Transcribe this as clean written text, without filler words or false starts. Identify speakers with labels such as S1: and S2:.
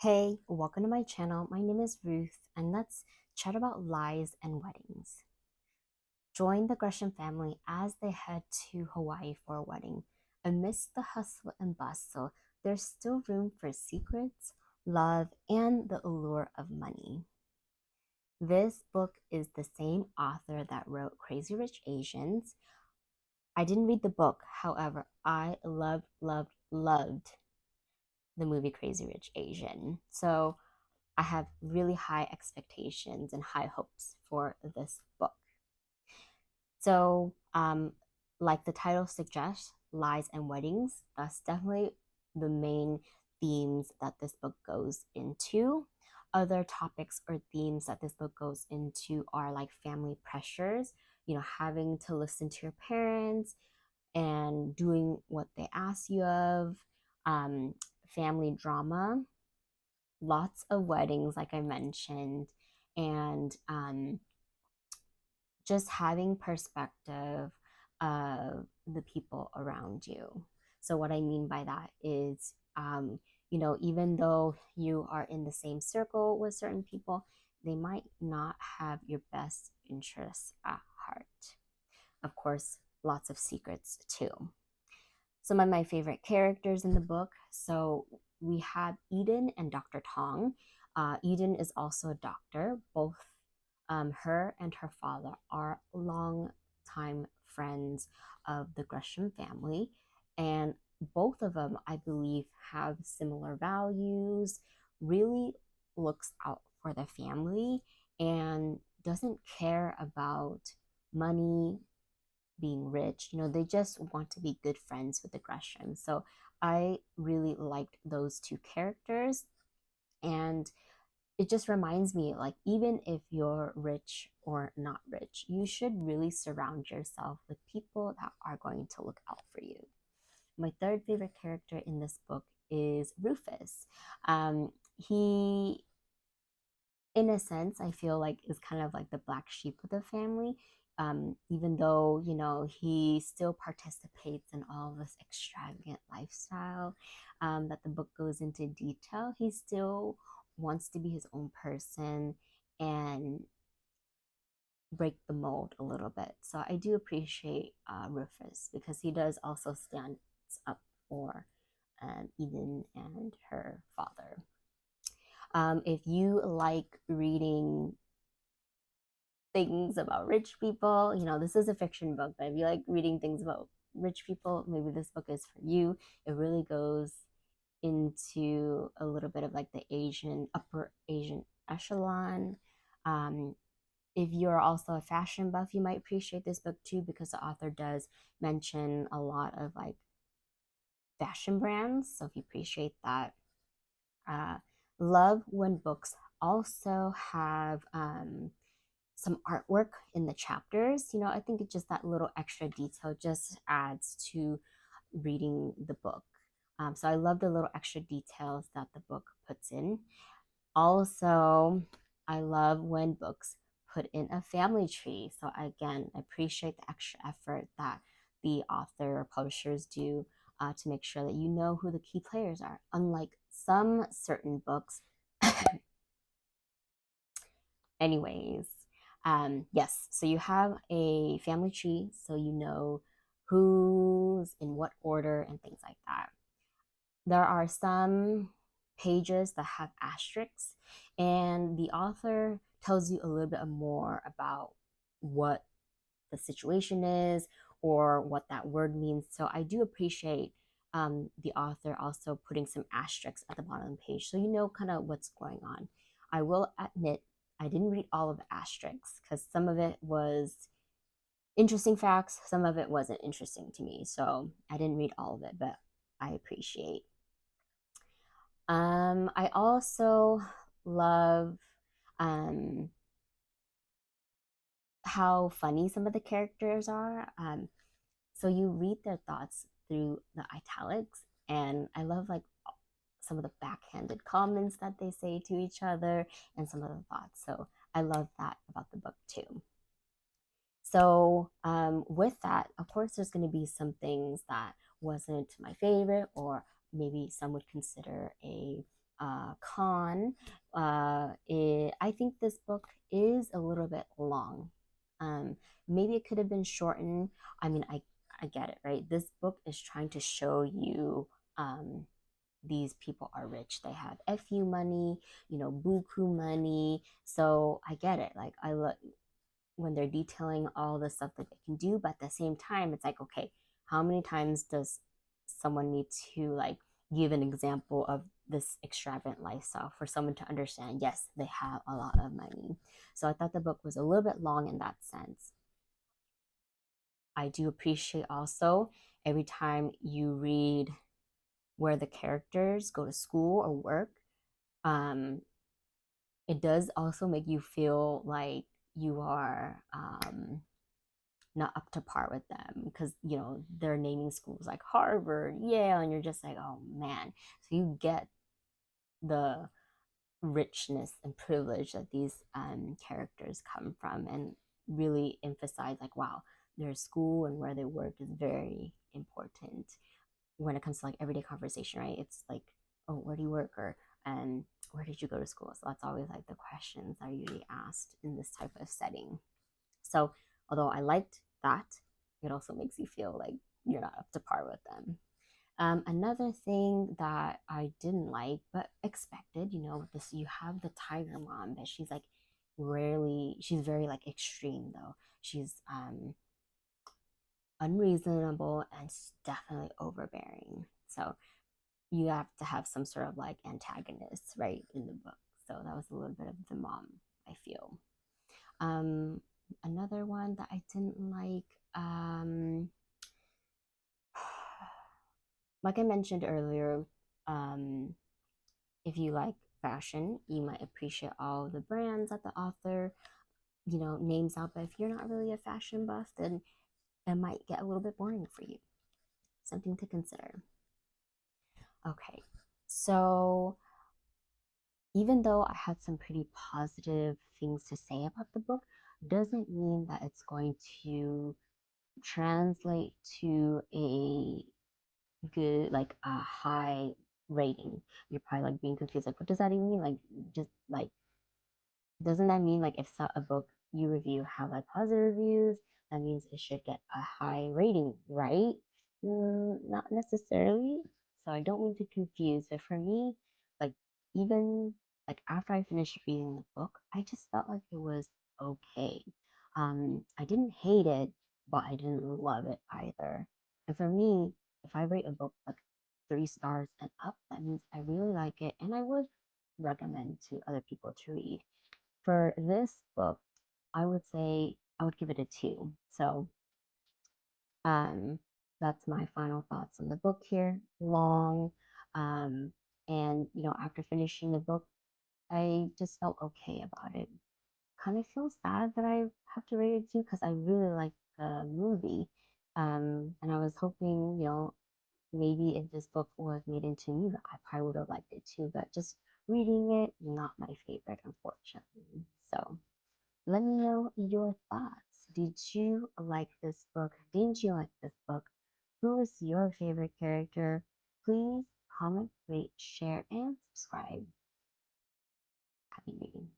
S1: Hey, welcome to my channel. My name is Ruth, and let's chat about lies and weddings. Join the Gresham family as they head to Hawaii for a wedding. Amidst the hustle and bustle, there's still room for secrets, love, and the allure of money. This book is the same author that wrote Crazy Rich Asians. I didn't read the book, however, I loved the movie Crazy Rich Asian. So I have really high expectations and high hopes for this book. So, like the title suggests, lies and weddings, that's definitely the main themes that this book goes into. Other topics or themes that this book goes into are like family pressures, having to listen to your parents and doing what they ask you of, um, family drama, lots of weddings, like I mentioned, and just having perspective of the people around you. So, what I mean by that is, even though you are in the same circle with certain people, they might not have your best interests at heart. Of course, lots of secrets too. Some of my favorite characters in the book. So we have Eden and Dr. Tong. Eden is also a doctor. Both her and her father are long-time friends of the Gresham family. And both of them, I believe, have similar values, really looks out for the family, and doesn't care about money, being rich. They just want to be good friends with the Gresham. So I really liked those two characters. And it just reminds me, like, even if you're rich or not rich, you should really surround yourself with people that are going to look out for you. My third favorite character in this book is Rufus. He, in a sense, I feel like is kind of like the black sheep of the family. Even though, he still participates in all this extravagant lifestyle that the book goes into detail, he still wants to be his own person and break the mold a little bit. So I do appreciate Rufus because he does also stand up for Eden and her father. If you like reading things about rich people, this is a fiction book, but if you like reading things about rich people, maybe this book is for you. It really goes into a little bit of like the upper Asian echelon. Um, if you're also a fashion buff, you might appreciate this book too because the author does mention a lot of like fashion brands. So if you appreciate that, uh, love when books also have some artwork in the chapters. I think it's just that little extra detail just adds to reading the book. So I love the little extra details that the book puts in. Also, I love when books put in a family tree. So again, I appreciate the extra effort that the author or publishers do to make sure that you know who the key players are. Unlike some certain books, anyways, yes, so you have a family tree, so you know who's in what order and things like that. There are some pages that have asterisks, and the author tells you a little bit more about what the situation is or what that word means. So I do appreciate the author also putting some asterisks at the bottom of the page so you know kind of what's going on. I will admit I didn't read all of the asterisks because some of it was interesting facts, some of it wasn't interesting to me. So I didn't read all of it, but I appreciate. I also love um, how funny some of the characters are. So you read their thoughts through the italics, and I love like some of the backhanded comments that they say to each other and some of the thoughts. So I love that about the book too. So with that, of course, there's going to be some things that wasn't my favorite, or maybe some would consider a Kwan. I think this book is a little bit long. Um, Maybe it could have been shortened. I mean, I get it, right? This book is trying to show you um, these people are rich. They have FU money, buku money. So I get it. Like I look when they're detailing all the stuff that they can do, but at the same time, it's like, okay, how many times does someone need to like give an example of this extravagant lifestyle for someone to understand, yes, they have a lot of money. So I thought the book was a little bit long in that sense. I do appreciate also every time you read where the characters go to school or work, um, it does also make you feel like you are not up to par with them because they're naming schools like Harvard, Yale, and you're just like, oh man. So you get the richness and privilege that these characters come from, and really emphasize like, wow, their school and where they work is very important when it comes to like everyday conversation, right? It's like, oh, where do you work, or and where did you go to school? So that's always like the questions that are usually asked in this type of setting. So although I liked that, it also makes you feel like you're not up to par with them. Another thing that I didn't like but expected, this you have the tiger mom, but she's like she's very like extreme though. She's unreasonable and definitely overbearing. So you have to have some sort of like antagonist, right, in the book. So that was a little bit of the mom, I feel. Um, Another one that I didn't like I mentioned earlier, um, if you like fashion, you might appreciate all the brands that the author, names out. But if you're not really a fashion buff, then it might get a little bit boring for you. Something to consider. Okay, so even though I had some pretty positive things to say about the book, doesn't mean that it's going to translate to a good, like a high rating. You're probably like being confused, like, what does that even mean? Like, just like, doesn't that mean like if a book you review have like positive reviews, that means it should get a high rating, right? Not necessarily. So I don't mean to confuse, but for me, like even like after I finished reading the book, I just felt like it was okay. I didn't hate it, but I didn't love it either. And for me, if I rate a book like 3 stars and up, that means I really like it, and I would recommend to other people to read. For this book, I would say I would give it a 2. So, um, that's my final thoughts on the book here. Long, um, and after finishing the book, I just felt okay about it. Kind of feel sad that I have to rate it 2 because I really like the movie, and I was hoping, maybe if this book was made into a movie, I probably would have liked it too. But just reading it, not my favorite, unfortunately. So. Let me know your thoughts. Did you like this book? Didn't you like this book? Who is your favorite character? Please comment, rate, share, and subscribe. Happy reading.